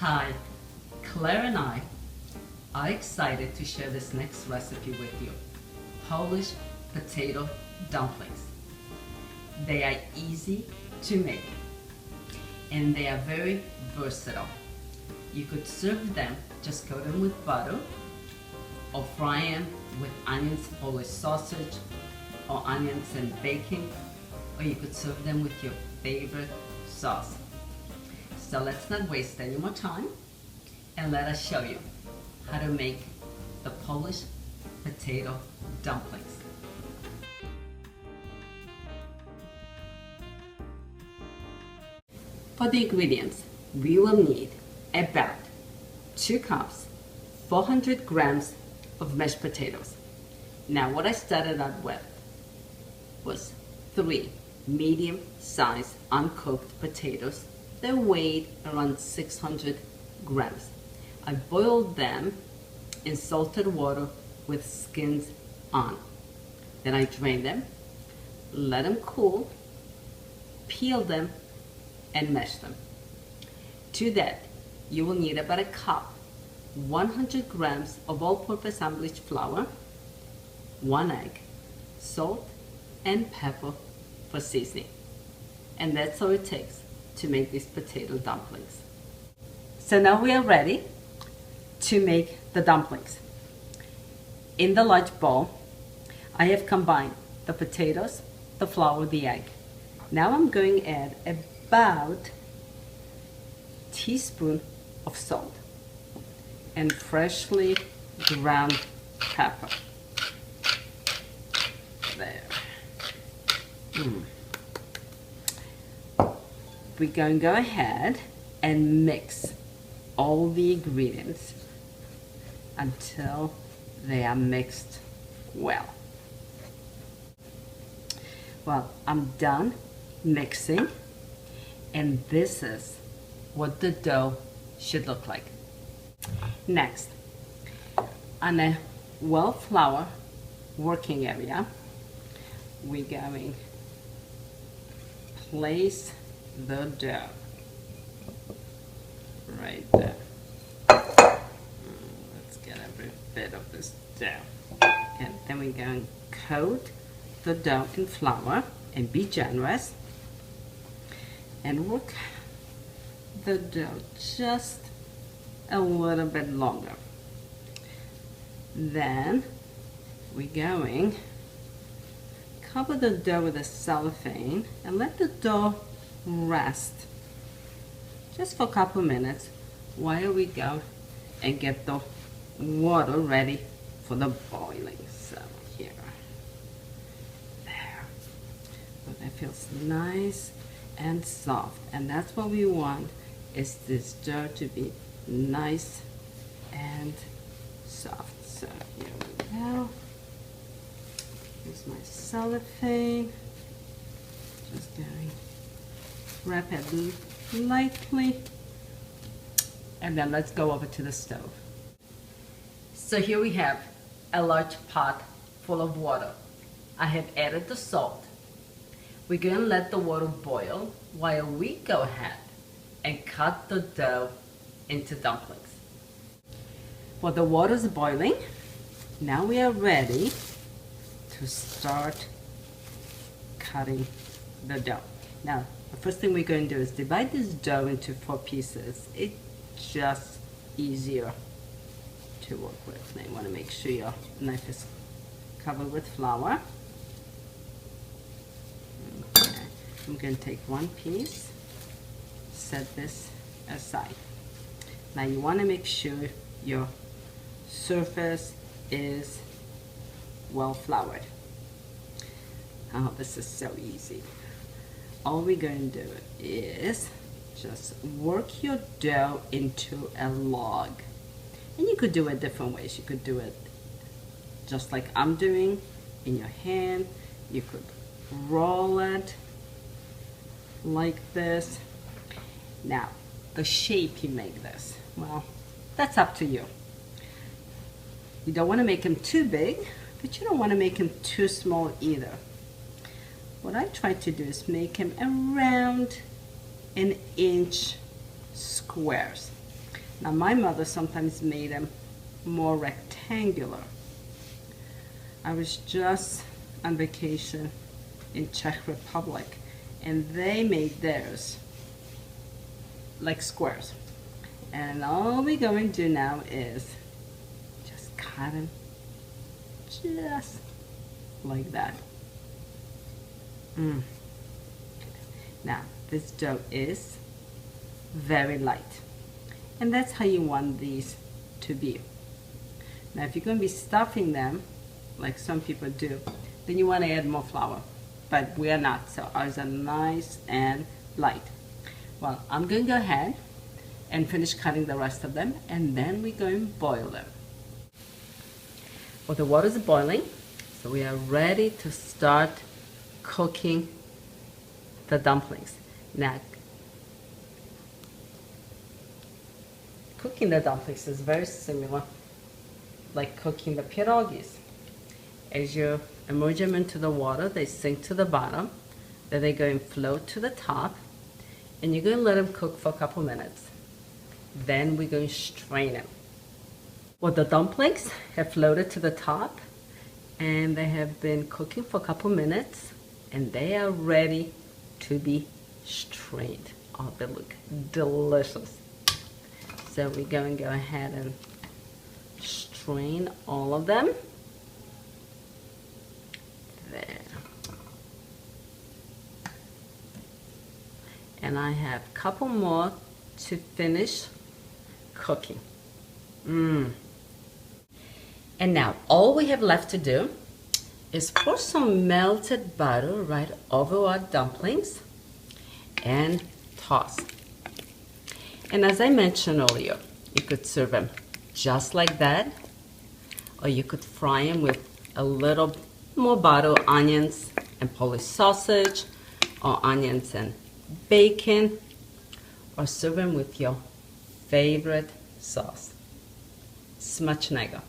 Hi, Claire and I are excited to share this next recipe with you. Polish potato dumplings. They are easy to make and they are very versatile. You could serve them, just coat them with butter or fry them with onions, Polish sausage, or onions and bacon, or you could serve them with your favorite sauce. So let's not waste any more time and let us show you how to make the Polish potato dumplings. For the ingredients, we will need about 2 cups, 400 grams of mashed potatoes. Now what I started out with was 3 medium-sized uncooked potatoes that weighed around 600 grams. I boiled them in salted water with skins on. Then I drained them, let them cool, peeled them, and mashed them. To that, you will need about a cup, 100 grams of all-purpose unbleached flour, 1 egg, salt, and pepper for seasoning. And that's all it takes to make these potato dumplings. So now we are ready to make the dumplings. In the large bowl, I have combined the potatoes, the flour, the egg. Now I'm going to add about a teaspoon of salt and freshly ground pepper. There. We're going to go ahead and mix all the ingredients until they are mixed well. Well, I'm done mixing, and this is what the dough should look like. Next, on a well-floured working area, we're going to place the dough right there. Let's get every bit of this dough. And then we're going to coat the dough in flour and be generous and work the dough just a little bit longer. Then we're going to cover the dough with a cellophane and let the dough rest just for a couple minutes while we go and get the water ready for the boiling. So here, there. So that feels nice and soft, and that's what we want, is this dough to be nice and soft. So here we go. Here's my cellophane. Just going to wrap it lightly, and then let's go over to the stove. So here we have a large pot full of water. I have added the salt. We're going to let the water boil while we go ahead and cut the dough into dumplings. Well, the water is boiling. Now we are ready to start cutting the dough. Now, the first thing we're going to do is divide this dough into 4 pieces. It's just easier to work with. Now you want to make sure your knife is covered with flour. Okay. I'm going to take 1 piece, set this aside. Now you want to make sure your surface is well floured. Oh, this is so easy. All we're going to do is just work your dough into a log. And you could do it different ways. You could do it just like I'm doing in your hand. You could roll it like this. Now, the shape you make this, well, that's up to you. You don't want to make them too big, but you don't want to make them too small either. What I try to do is make them around 1 inch squares. Now my mother sometimes made them more rectangular. I was just on vacation in Czech Republic and they made theirs like squares. And all we're going to do now is just cut them just like that. Now this dough is very light, and that's how you want these to be. Now if you're going to be stuffing them like some people do, then you want to add more flour, but we are not, so ours are nice and light. Well, I'm going to go ahead and finish cutting the rest of them, and then we're going to boil them. Well, the water is boiling, so we are ready to start cooking the dumplings. Now, cooking the dumplings is very similar like cooking the pierogies. As you immerse them into the water, they sink to the bottom, then they go and float to the top, and you're going to let them cook for a couple minutes. Then we're going to strain them. Well, the dumplings have floated to the top, and they have been cooking for a couple minutes, and they are ready to be strained. Oh, they look delicious. So we're going to go ahead and strain all of them. There. And I have a couple more to finish cooking. And now all we have left to do is pour some melted butter right over our dumplings and toss. And as I mentioned earlier, you could serve them just like that, or you could fry them with a little more butter, onions and Polish sausage, or onions and bacon, or serve them with your favorite sauce. Smacznego.